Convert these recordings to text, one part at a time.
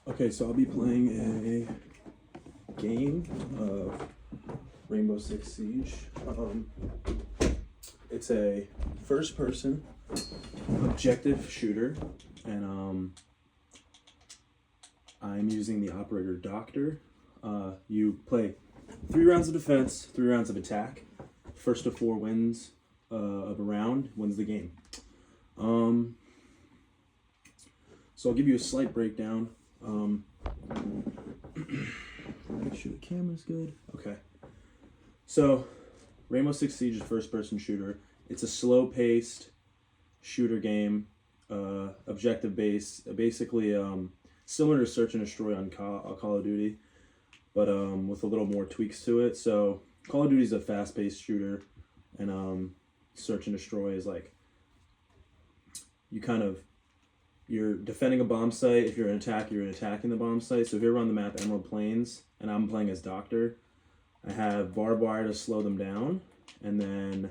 Okay, so I'll be playing a game of Rainbow Six Siege. It's a first-person objective shooter, and I'm using the operator Doctor. You play 3 rounds of defense, 3 rounds of attack. First to 4 wins of a round wins the game. So I'll give you a slight breakdown. Make sure the camera's good. Okay. So, Rainbow Six Siege is a first-person shooter. It's a slow-paced shooter game, objective-based, basically similar to Search and Destroy on Call of Duty, but with a little more tweaks to it. So, Call of Duty is a fast-paced shooter, and Search and Destroy is like you're defending a bomb site. If you're an attacker, you're attacking the bomb site. So here we're on the map Emerald Plains, and I'm playing as Doctor. I have barbed wire to slow them down, and then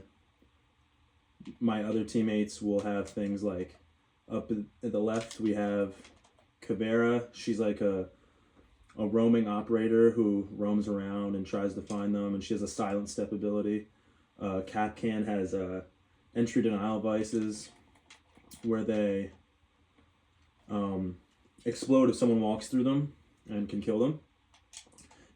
my other teammates will have things like up at the left we have Kavera. She's like a roaming operator who roams around and tries to find them, and she has a silent step ability. Capcan has entry denial devices where they explode if someone walks through them and can kill them.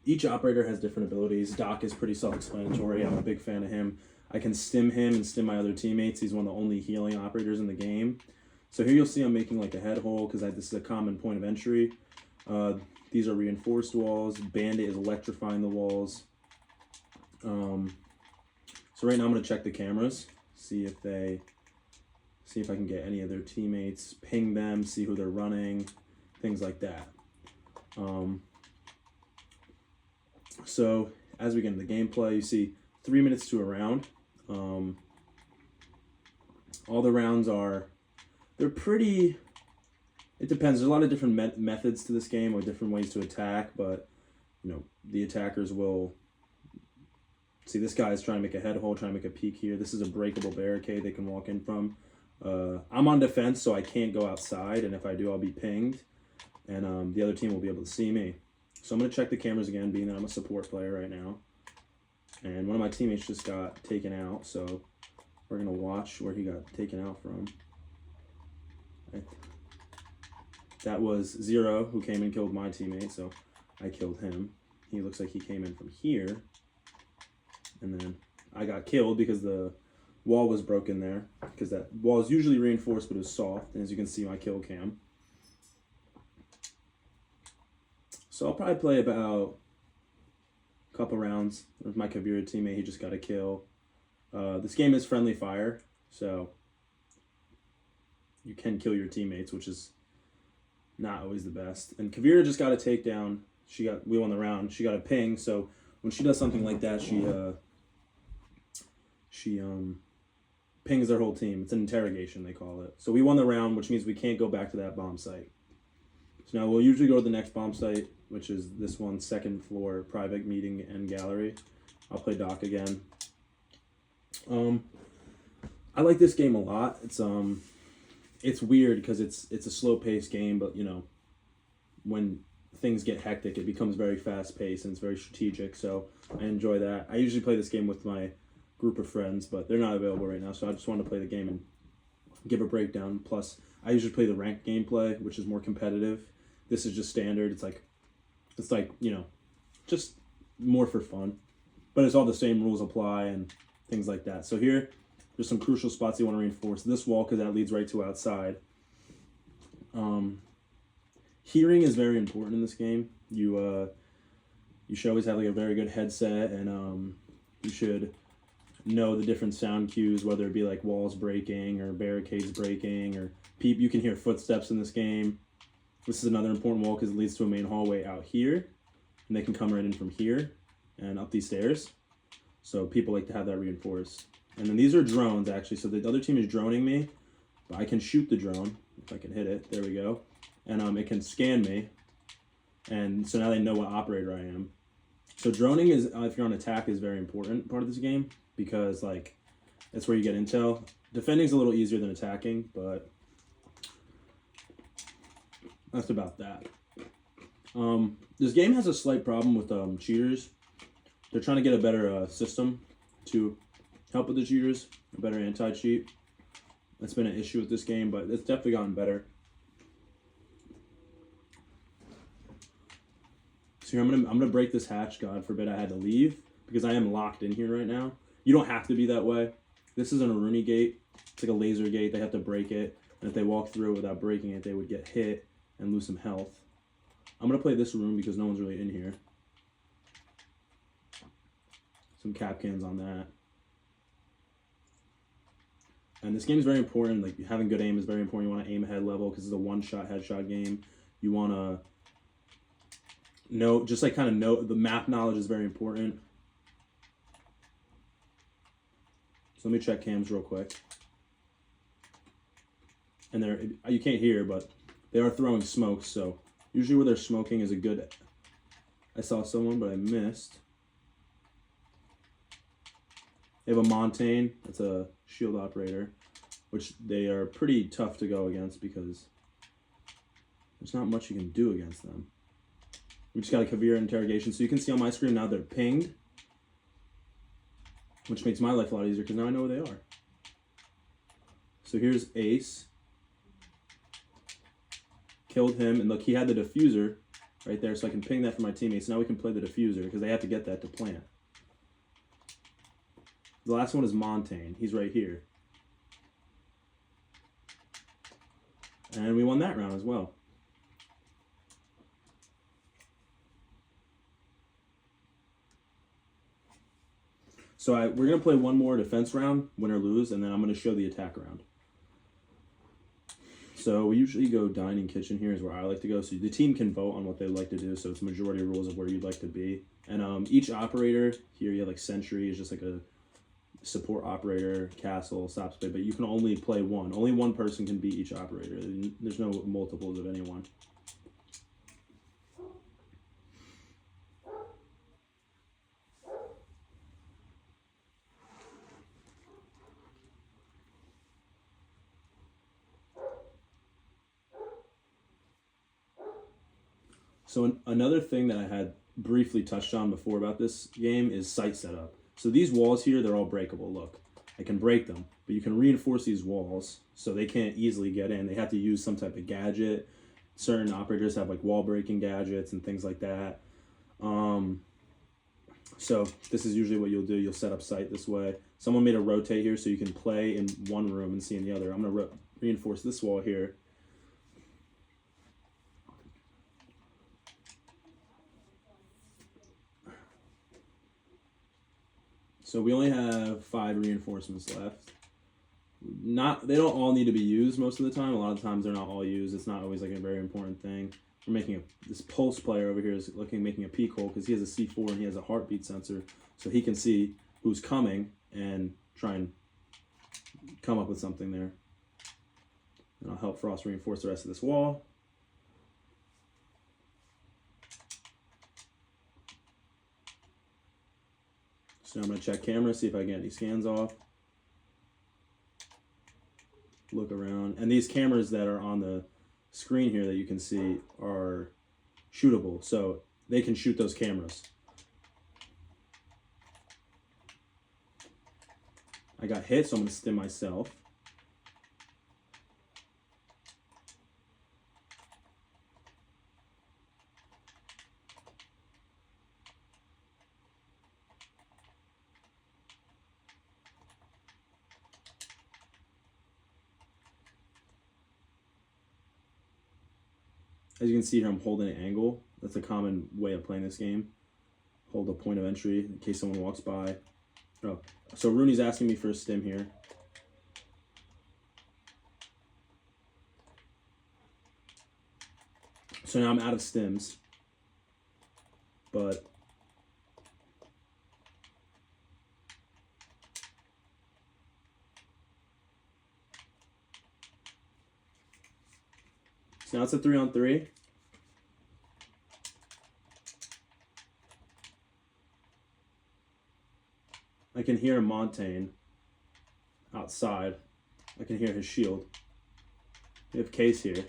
Each operator has different abilities. Doc is pretty self-explanatory. I'm a big fan of him. I can stim him and stim my other teammates. He's one of the only healing operators in the game. So here you'll see I'm making like a head hole because this is a common point of entry. These are reinforced walls. Bandit is electrifying the walls. So right now I'm going to check the cameras, see if I can get any of their teammates, ping them, see who they're running, things like that. So as we get into the gameplay, you see 3 minutes to a round. All the rounds they're pretty, it depends. There's a lot of different methods to this game or different ways to attack, but you know, the attackers will, see this guy is trying to make a head hole, trying to make a peek here. This is a breakable barricade they can walk in from. I'm on defense, so I can't go outside, and if I do, I'll be pinged, and the other team will be able to see me. So I'm going to check the cameras again, being that I'm a support player right now. And one of my teammates just got taken out, so we're going to watch where he got taken out from. That was Zero, who came and killed my teammate, so I killed him. He looks like he came in from here. And then I got killed because the wall was broken there, because that wall is usually reinforced, but it was soft. And as you can see, my kill cam. So I'll probably play about a couple rounds with my Kavira teammate. He just got a kill. This game is friendly fire, so you can kill your teammates, which is not always the best. And Kavira just got a takedown. We won the round. She got a ping, so when she does something like that, she pings their whole team. It's an interrogation, they call it. So we won the round, which means we can't go back to that bomb site. So now we'll usually go to the next bomb site, which is this one, 2nd floor, private meeting and gallery. I'll play Doc again. I like this game a lot. It's weird because it's a slow-paced game, but you know, when things get hectic, it becomes very fast-paced and it's very strategic. So I enjoy that. I usually play this game with my group of friends, but they're not available right now. So I just wanted to play the game and give a breakdown. Plus, I usually play the ranked gameplay, which is more competitive. This is just standard. It's like, you know, just more for fun. But it's all the same rules apply and things like that. So here, there's some crucial spots you want to reinforce. This wall, because that leads right to outside. Hearing is very important in this game. You should always have like a very good headset, and you should know the different sound cues, whether it be like walls breaking or barricades breaking, or you can hear footsteps in this game. This is another important wall because it leads to a main hallway out here, and they can come right in from here and up these stairs. So people like to have that reinforced. And then these are drones, actually. So the other team is droning me, but I can shoot the drone if I can hit it. There we go. And it can scan me. And so now they know what operator I am. So droning is, if you're on attack, is a very important part of this game because like that's where you get intel. Defending's a little easier than attacking, but that's about that. This game has a slight problem with cheaters. They're trying to get a better system to help with the cheaters, a better anti-cheat. That's been an issue with this game, but it's definitely gotten better. So here I'm gonna break this hatch. God forbid I had to leave because I am locked in here right now. You don't have to be that way. This isn't a Rooney gate. It's like a laser gate. They have to break it, and if they walk through it without breaking it, they would get hit and lose some health. I'm gonna play this room because no one's really in here. Some cap cans on that. And this game is very important. Like having good aim is very important. You want to aim ahead level because it's a one-shot headshot game. You want to know, just like kind of know the map knowledge is very important. So let me check cams real quick. And they're, you can't hear, but they are throwing smoke. So usually where they're smoking is a good. I saw someone, but I missed. They have a Montaigne. That's a shield operator, which they are pretty tough to go against because there's not much you can do against them. We just got a Kavir interrogation. So you can see on my screen now they're pinged, which makes my life a lot easier because now I know where they are. So here's Ace. Killed him, and look, he had the diffuser right there, so I can ping that for my teammates. Now we can play the diffuser because they have to get that to plant. The last one is Montaigne. He's right here. And we won that round as well. So we're going to play one more defense round, win or lose, and then I'm going to show the attack round. So we usually go dining kitchen here is where I like to go. So the team can vote on what they'd like to do. So it's majority rules of where you'd like to be. And each operator, here you have like Sentry is just like a support operator, castle, stop spade, but you can only play one. Only one person can be each operator. There's no multiples of anyone. So another thing that I had briefly touched on before about this game is site setup. So these walls here, they're all breakable. Look, I can break them, but you can reinforce these walls so they can't easily get in. They have to use some type of gadget. Certain operators have like wall breaking gadgets and things like that. So this is usually what you'll do. You'll set up site this way. Someone made a rotate here so you can play in one room and see in the other. I'm gonna reinforce this wall here. So we only have 5 reinforcements left. They don't all need to be used most of the time. A lot of times they're not all used. It's not always like a very important thing. We're making this pulse player over here is making a peek hole because he has a C4 and he has a heartbeat sensor, so he can see who's coming and try and come up with something there. And I'll help Frost reinforce the rest of this wall. So I'm going to check camera, see if I get any scans off. Look around. And these cameras that are on the screen here that you can see are shootable. So they can shoot those cameras. I got hit, so I'm going to stim myself. As you can see here, I'm holding an angle. That's a common way of playing this game. Hold a point of entry in case someone walks by. Oh, so Rooney's asking me for a stim here. So now I'm out of stims. But so now it's a 3-on-3. I can hear Montaigne outside. I can hear his shield. We have Case here.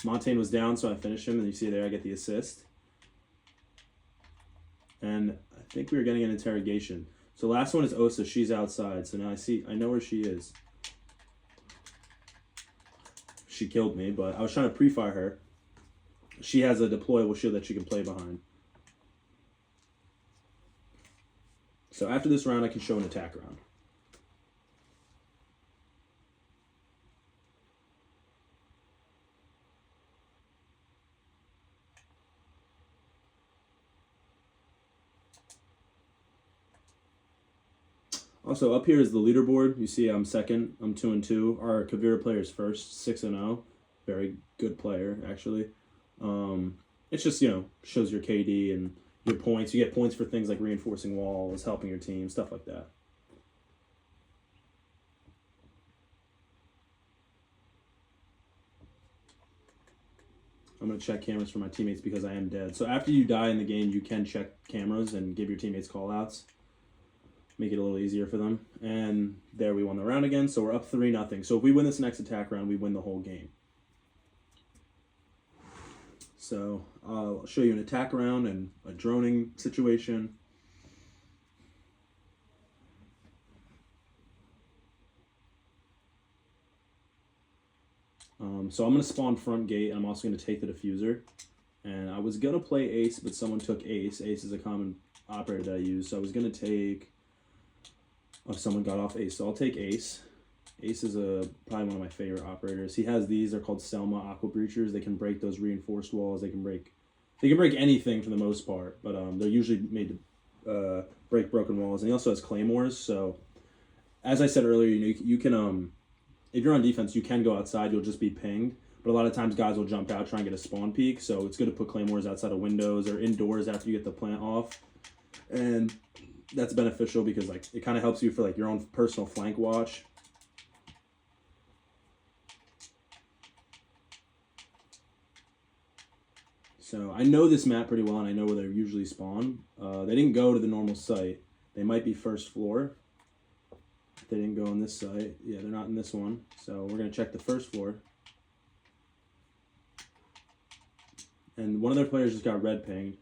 Montaigne was down, so I finished him, and you see there I get the assist. And I think we were getting an interrogation. So last one is Osa. She's outside. So now I know where she is. She killed me, but I was trying to pre-fire her. She has a deployable shield that she can play behind. So after this round, I can show an attack round. Also, up here is the leaderboard. You see I'm second. I'm 2-2. Our Kavira player is first, 6-0. Very good player, actually. It's just, shows your KD and your points. You get points for things like reinforcing walls, helping your team, stuff like that. I'm going to check cameras for my teammates because I am dead. So after you die in the game, you can check cameras and give your teammates call-outs. Make it a little easier for them. And there we won the round again. So we're up 3-0. So if we win this next attack round, we win the whole game. So I'll show you an attack round and a droning situation. So I'm going to spawn front gate, and I'm also going to take the diffuser. And I was going to play Ace, but someone took Ace. Ace is a common operator that I use. So I was going to take... Oh, someone got off Ace. So I'll take Ace. Ace is probably one of my favorite operators. He has these. They're called Selma Aqua Breachers. They can break those reinforced walls. They can break anything for the most part. But they're usually made to break broken walls. And he also has claymores. So as I said earlier, you can... if you're on defense, you can go outside. You'll just be pinged. But a lot of times guys will jump out, try and get a spawn peek. So it's good to put claymores outside of windows or indoors after you get the plant off. And that's beneficial because it kind of helps you for your own personal flank watch. So I know this map pretty well, and I know where they usually spawn. They didn't go to the normal site. They might be first floor. They didn't go on this site. Yeah, they're not in this one. So we're going to check the first floor. And one of their players just got red pinged.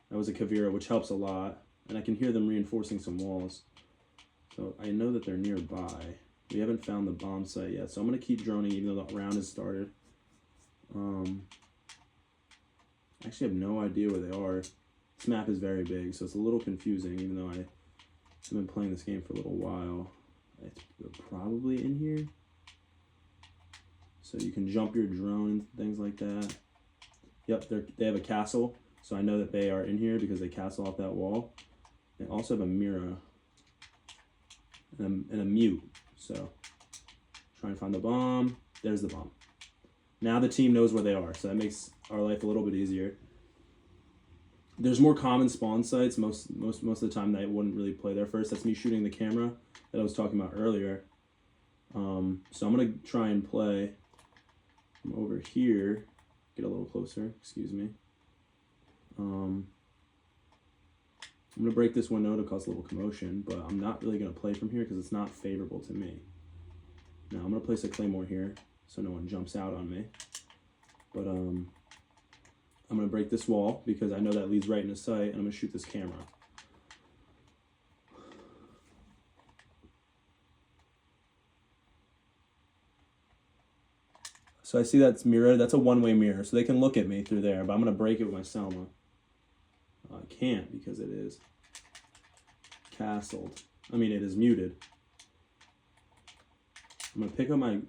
That was a Kavira, which helps a lot. And I can hear them reinforcing some walls. So I know that they're nearby. We haven't found the bomb site yet. So I'm going to keep droning even though the round has started. I actually have no idea where they are. This map is very big, so it's a little confusing, even though I've been playing this game for a little while. They're probably in here. So you can jump your drone and things like that. Yep, they have a castle. So I know that they are in here because they castle off that wall. They also have a mirror and a mute. So try and find the bomb. There's the bomb. Now the team knows where they are, so that makes our life a little bit easier. There's more common spawn sites. Most of the time they wouldn't really play there first. That's me shooting the camera that I was talking about earlier. So I'm gonna try and play from over here. Get a little closer. Excuse me. I'm gonna break this window to cause a little commotion, but I'm not really gonna play from here because it's not favorable to me. Now I'm gonna place a claymore here so no one jumps out on me. But I'm gonna break this wall because I know that leads right into sight, and I'm gonna shoot this camera. So I see that's mirrored. That's a one-way mirror, so they can look at me through there, but I'm gonna break it with my Selma. I can't because it is castled. I mean, it is muted. I'm gonna pick up my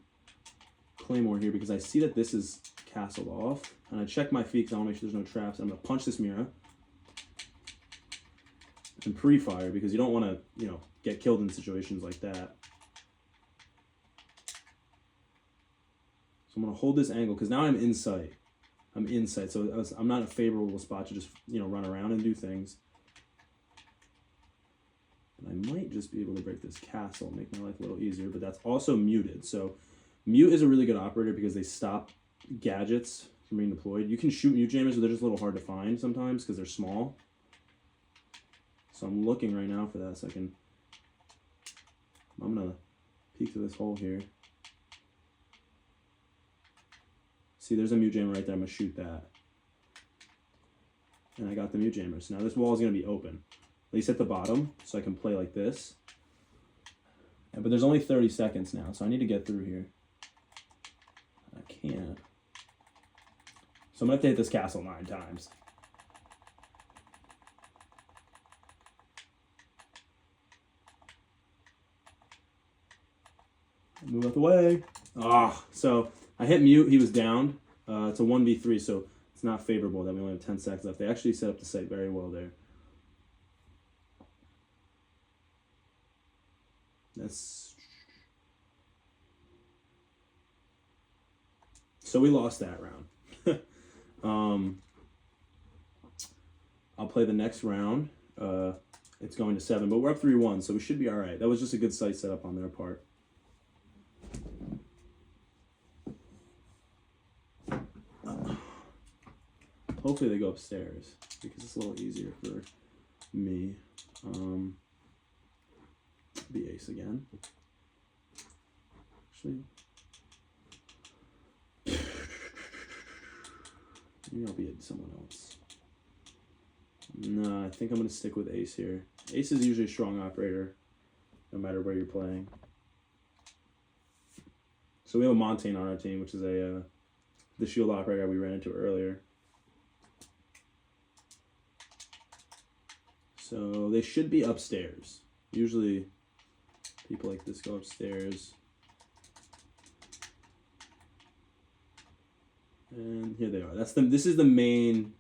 claymore here because I see that this is castled off, and I check my feet because I want to make sure there's no traps. I'm gonna punch this mirror and pre-fire because you don't want to, get killed in situations like that. So I'm gonna hold this angle because now I'm in sight. I'm in sight, so I'm not in a favorable spot to just run around and do things. And I might just be able to break this castle, make my life a little easier, but that's also muted. So mute is a really good operator because they stop gadgets from being deployed. You can shoot mute jammers, but they're just a little hard to find sometimes because they're small. So I'm looking right now for that so I'm going to peek through this hole here. See, there's a mute jammer right there. I'm going to shoot that. And I got the mute jammer. So now this wall is going to be open, at least at the bottom, so I can play like this. But there's only 30 seconds now, so I need to get through here. I can't. So I'm going to have to hit this castle 9 times. Move out the way. So I hit mute. He was down. It's a 1v3, so it's not favorable that we only have 10 seconds left. They actually set up the site very well there. So we lost that round. I'll play the next round. It's going to 7, but we're up 3-1, so we should be all right. That was just a good site setup on their part. Hopefully they go upstairs because it's a little easier for me. The ace again. Actually, maybe I'll be someone else. No, I think I'm going to stick with ace here. Ace is usually a strong operator, no matter where you're playing. So we have a Montaigne on our team, which is the shield operator we ran into earlier. So they should be upstairs. Usually people like this go upstairs. And here they are. This is the main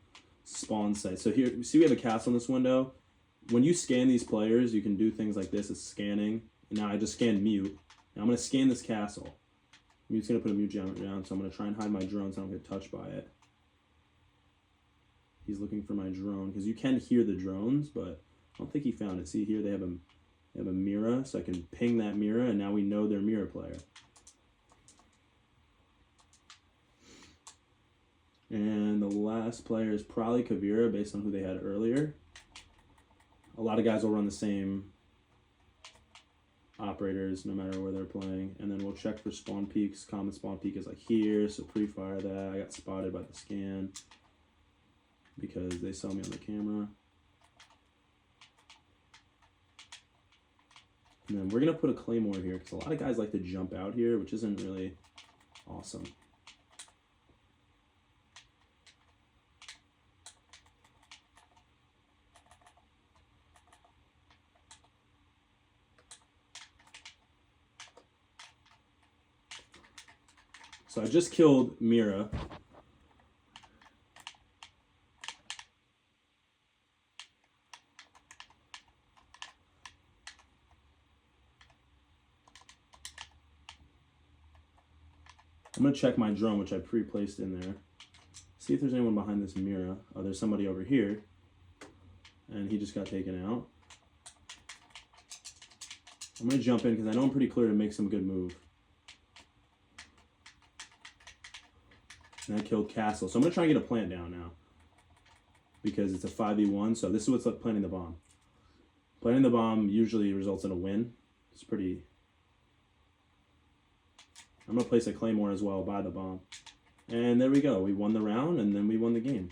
spawn site. So here, you see we have a castle in this window. When you scan these players, you can do things like this. It's scanning. And now I just scanned mute. Now I'm going to scan this castle. Mute's going to put a mute jammer down, so I'm going to try and hide my drone so I don't get touched by it. He's looking for my drone, because you can hear the drones, but I don't think he found it. See here, they have a Mira, so I can ping that Mira, and now we know they're Mira player. And the last player is probably Kavira, based on who they had earlier. A lot of guys will run the same operators no matter where they're playing. And then we'll check for spawn peaks. Common spawn peak is like here, so pre-fire that. I got spotted by the scan because they saw me on the camera. And then we're going to put a claymore here because a lot of guys like to jump out here, which isn't really awesome. So I just killed Mira. I'm going to check my drone, which I pre-placed in there. See if there's anyone behind this Mira. Oh, there's somebody over here. And he just got taken out. I'm going to jump in because I know I'm pretty clear to make some good move. And I killed Castle. So I'm going to try and get a plant down now. Because it's a 5v1. So this is what's like planting the bomb. Planting the bomb usually results in a win. It's pretty... I'm going to place a claymore as well by the bomb. And there we go. We won the round and then we won the game.